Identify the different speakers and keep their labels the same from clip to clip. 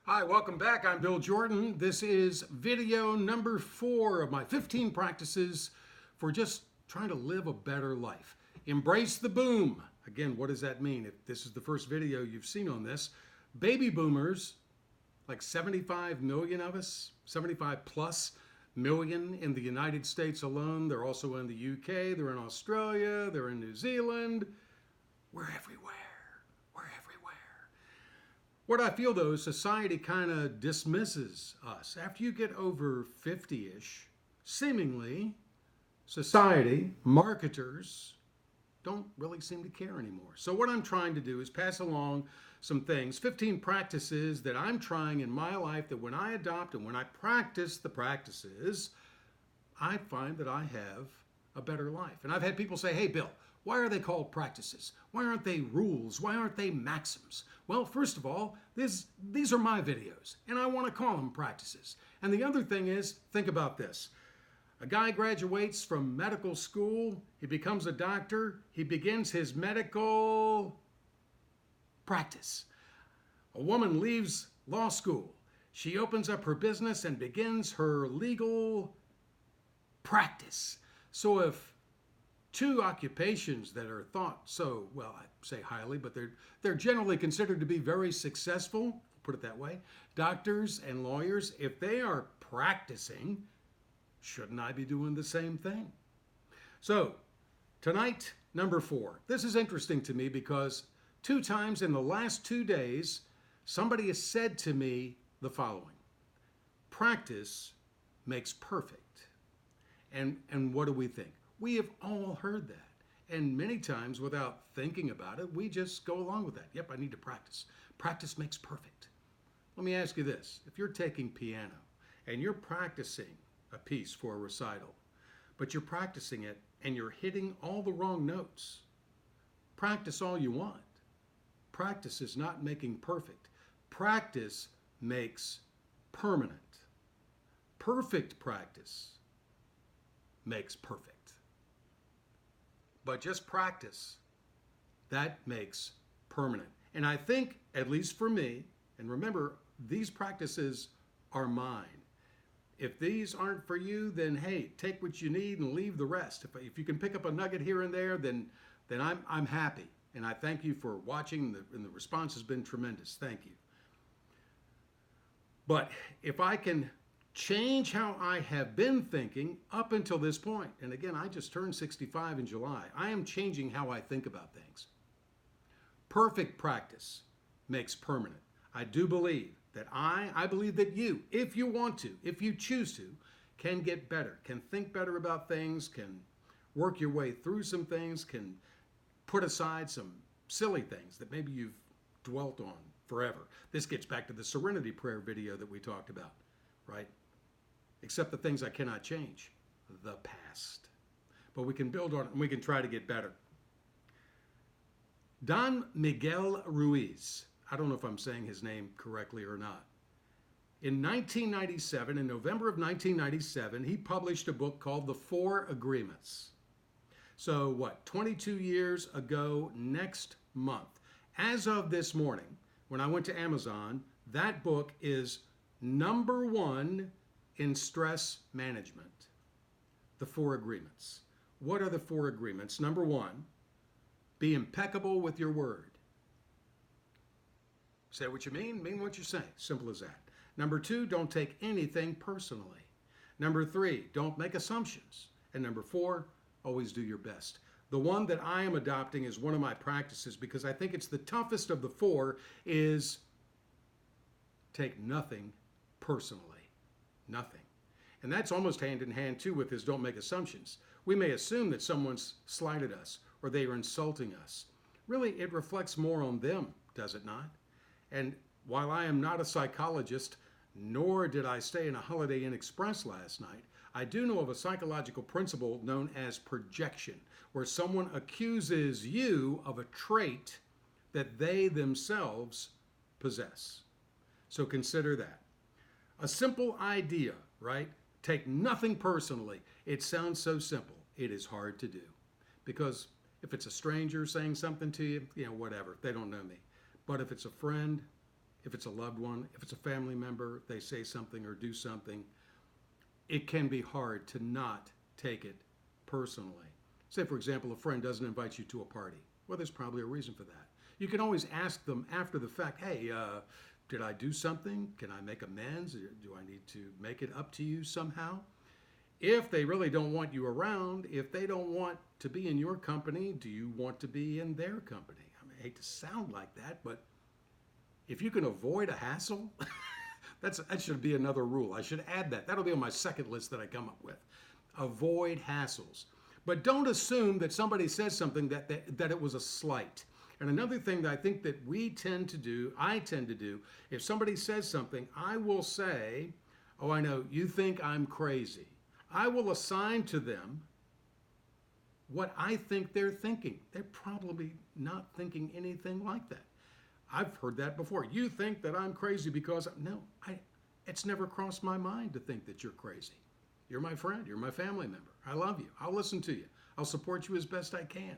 Speaker 1: Hi, welcome back. I'm Bill Jordan. This is video number 4 of my 15 practices for just trying to live a better life. Embrace the boom. Again, what does that mean? If this is the first video you've seen on this, baby boomers, like 75 million of us, 75 plus million in the United States alone. They're also in the UK, they're in Australia, they're in New Zealand. We're everywhere. We're everywhere. What I feel though, society kind of dismisses us. After you get over 50-ish, seemingly, society, marketers, don't really seem to care anymore. So what I'm trying to do is pass along some things, 15 practices that I'm trying in my life that when I adopt and when I practice the practices, I find that I have a better life. And I've had people say, hey, Bill, why are they called practices? Why aren't they rules? Why aren't they maxims? Well, first of all, these are my videos, and I want to call them practices. And the other thing is, think about this. A guy graduates from medical school, he becomes a doctor, he begins his medical practice. A woman leaves law school. She opens up her business and begins her legal practice. So if two occupations that are thought so, well, I say highly, but they're generally considered to be very successful, put it that way, doctors and lawyers, if they are practicing, shouldn't I be doing the same thing? So tonight, number 4. This is interesting to me because 2 times in the last 2 days, somebody has said to me the following: practice makes perfect. And what do we think? We have all heard that. And many times, without thinking about it, we just go along with that. Yep, I need to practice. Practice makes perfect. Let me ask you this. If you're taking piano and you're practicing a piece for a recital, but you're practicing it and you're hitting all the wrong notes, practice all you want. Practice is not making perfect. Practice makes permanent. Perfect practice makes perfect. But just practice, that makes permanent. And I think, at least for me, and remember, these practices are mine. If these aren't for you, then hey, take what you need and leave the rest. If you can pick up a nugget here and there, then I'm happy. And I thank you for watching, and the response has been tremendous. Thank you. But if I can change how I have been thinking up until this point, and again, I just turned 65 in July, I am changing how I think about things. Perfect practice makes permanent. I do believe that I believe that you, if you want to, if you choose to, can get better, can think better about things, can work your way through some things, can put aside some silly things that maybe you've dwelt on forever. This gets back to the Serenity Prayer video that we talked about, right? Except the things I cannot change, the past. But we can build on it and we can try to get better. Don Miguel Ruiz, I don't know if I'm saying his name correctly or not. In 1997, in November of 1997, he published a book called The 4 Agreements. So what, 22 years ago next month. As of this morning, when I went to Amazon, that book is number 1 in stress management. The 4 agreements. What are the 4 agreements? Number 1, be impeccable with your word. Say what you mean what you say. Simple as that. Number 2, don't take anything personally. Number 3, don't make assumptions. And number 4, always do your best. The one that I am adopting is one of my practices because I think it's the toughest of the 4 is take nothing personally. Nothing. And that's almost hand in hand too with his don't make assumptions. We may assume that someone's slighted us or they are insulting us. Really, it reflects more on them, does it not? And while I am not a psychologist, nor did I stay in a Holiday Inn Express last night, I do know of a psychological principle known as projection, where someone accuses you of a trait that they themselves possess. So consider that. A simple idea, right? Take nothing personally. It sounds so simple. It is hard to do. Because if it's a stranger saying something to you, whatever. They don't know me. But if it's a friend, if it's a loved one, if it's a family member, they say something or do something, it can be hard to not take it personally. Say, for example, a friend doesn't invite you to a party. Well, there's probably a reason for that. You can always ask them after the fact, hey, did I do something? Can I make amends? Do I need to make it up to you somehow? If they really don't want you around, if they don't want to be in your company, do you want to be in their company? I mean, I hate to sound like that, but if you can avoid a hassle, that should be another rule. I should add that. That'll be on my second list that I come up with. Avoid hassles. But don't assume that somebody says something that it was a slight. And another thing that I think that I tend to do, if somebody says something, I will say, oh, I know, you think I'm crazy. I will assign to them what I think they're thinking. They're probably not thinking anything like that. I've heard that before. You think that I'm crazy because, no, it's never crossed my mind to think that you're crazy. You're my friend. You're my family member. I love you. I'll listen to you. I'll support you as best I can.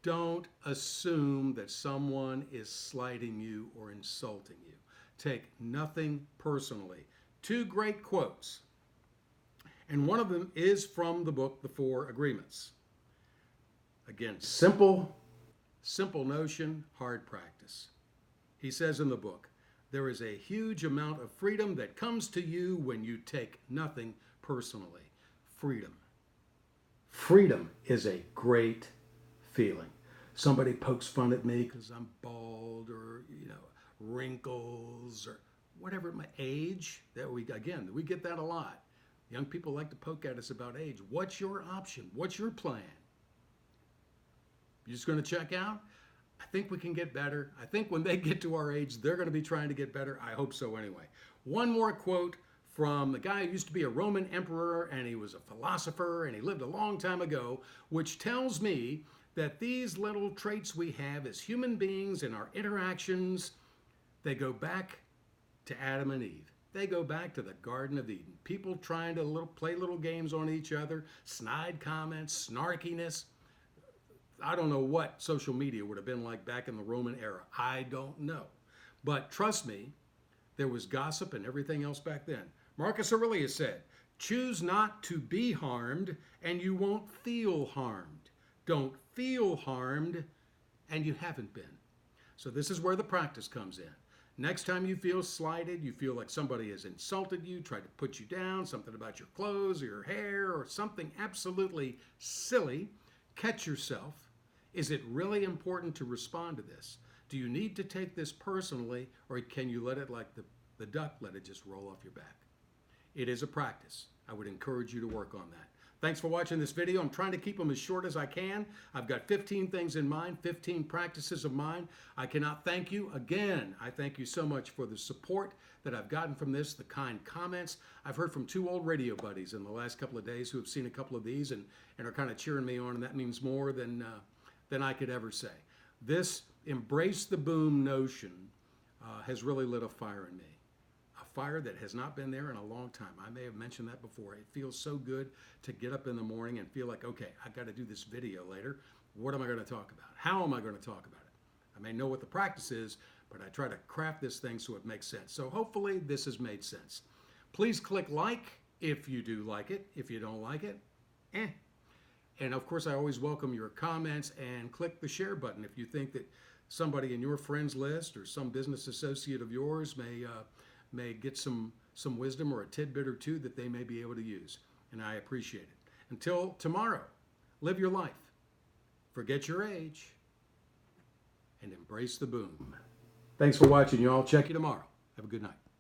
Speaker 1: Don't assume that someone is slighting you or insulting you. Take nothing personally. Two great quotes. And one of them is from the book, The Four Agreements. Again, simple notion, hard practice. He says in the book, there is a huge amount of freedom that comes to you when you take nothing personally. Freedom. Freedom is a great feeling. Somebody pokes fun at me because I'm bald or, wrinkles or whatever, my age. We get that a lot. Young people like to poke at us about age. What's your option? What's your plan? You just going to check out? I think we can get better. I think when they get to our age, they're going to be trying to get better. I hope so anyway. One more quote from the guy who used to be a Roman emperor, and he was a philosopher, and he lived a long time ago, which tells me that these little traits we have as human beings in our interactions, they go back to Adam and Eve. They go back to the Garden of Eden. People trying to play little games on each other, snide comments, snarkiness. I don't know what social media would have been like back in the Roman era. I don't know. But trust me, there was gossip and everything else back then. Marcus Aurelius said, choose not to be harmed and you won't feel harmed. Don't feel harmed and you haven't been. So this is where the practice comes in. Next time you feel slighted, you feel like somebody has insulted you, tried to put you down, something about your clothes or your hair or something absolutely silly, catch yourself. Is it really important to respond to this? Do you need to take this personally, or can you let it, like the duck, let it just roll off your back? It is a practice. I would encourage you to work on that. Thanks for watching this video. I'm trying to keep them as short as I can. I've got 15 things in mind, 15 practices of mine. I cannot thank you again. I thank you so much for the support that I've gotten from this, the kind comments. I've heard from 2 old radio buddies in the last couple of days who have seen a couple of these and are kind of cheering me on, and that means more than I could ever say. This embrace the boom notion has really lit a fire in me. A fire that has not been there in a long time. I may have mentioned that before. It feels so good to get up in the morning and feel like, okay, I got to do this video later. What am I going to talk about? How am I going to talk about it? I may know what the practice is, but I try to craft this thing so it makes sense. So hopefully this has made sense. Please click like if you do like it. If you don't like it, And of course, I always welcome your comments, and click the share button if you think that somebody in your friends list or some business associate of yours may get some wisdom or a tidbit or two that they may be able to use. And I appreciate it. Until tomorrow, live your life, forget your age, and embrace the boom. Thanks for watching, y'all. Check you tomorrow. Have a good night.